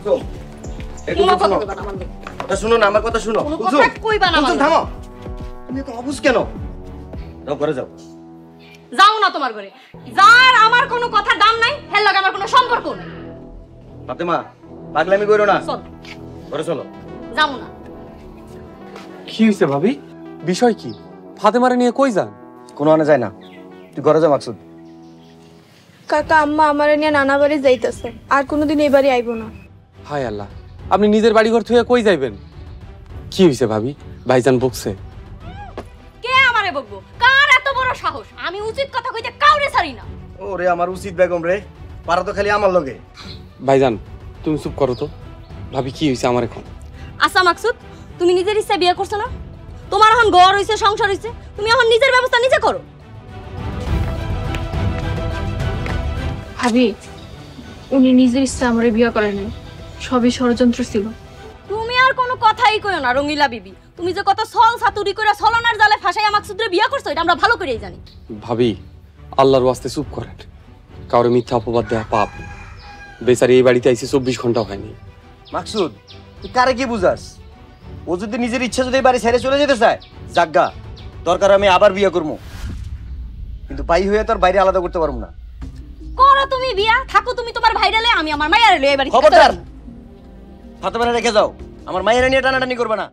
কুলসুম একটু কোনো কথা শোনো। কইবা না আমার লগে। কথা শুনো না, আমার কথা শুনো। কোনো কুলসুম, কথা কইবা না আমার কুলসুম লগে। থামো। তুমি তো অবুঝ কেন? যাও ঘরে যাও। যাও না তোমার ঘরে। যার আমার কোনো কথার দাম নাই, হের লগে আমার কোনো সম্পর্ক নাই। ফাতেমা, পাগলামি করো না। চল, ঘরে চলো। যাও না। কি হইছে ভাবি? বিষয় কি? ফাতেমারে নিয়ে কই যান? কোনো আনে যায় না, তুই ঘরে যা মাকসুদ। কাকা আম্মা আমারে নিয়ে নানা বাড়ি যাইতেছে, আর কোনোদিন এই বাড়ি আইবো না। হায় আল্লাহ, আপনি নিজের বাড়িঘর থুয়ে কই যাইবেন? কি হইছে ভাবি? ভাইজান বকছে? কে আমারে বকবো? কার এত বড় সাহস? আমি উচিত কথা কইতে কাউরে ছাড়ি না। ওরে আমার উচিত বেগম রে, পারা তো খালি আমার লগে। ভাইজান তুমি চুপ করো তো। ভাবি কি হইছে আমার এখন? আচ্ছা মাকসুদ, তুমি নিজের ইচ্ছায় বিয়ে করছো না? তোমার এখন ঘর হইছে, সংসার হইছে, তুমি এখন নিজের ব্যবস্থা নিজে করো। ভাবি, উনি নিজের ইচ্ছা আমারে বিয়ে করেন নাই, সবই ষড়যন্ত্র ছিল। তুমি আর কোনো কথাই কইও না রঙিলা বিবি। তুমি যে কত ছল ছাতুরি করে ছলনার জালে ফাঁসাইয়া মাকসুদরে বিয়ে করছো, এটা আমরা ভালো করেই জানি। ভাবি আল্লাহর ওয়াস্তে চুপ করেন। কাউরে মিথ্যা অপবাদ দেয়া পাপ। বেচারি এই বাড়িতে আইছে 24 ঘন্টা হয়নি। মাকসুদ, তুই কারে কি বুঝাস? ও যদি নিজের ইচ্ছা যদি এই বাড়ি ছেড়ে চলে যেতে চায়, জাগা, দরকার আমি আবার বিয়ে করবো, কিন্তু পাই হয়ে তোর বাইরে আলাদা করতে পারবো না। করো তুমি বিয়া, থাকো তুমি তোমার ভাইরালে, আমি আমার মায়ের লয়ে বাড়ি। খবরদার, ফাতেমারে রেখে যাও। আমার মায়ের নিয়ে টানাটানি করবে না।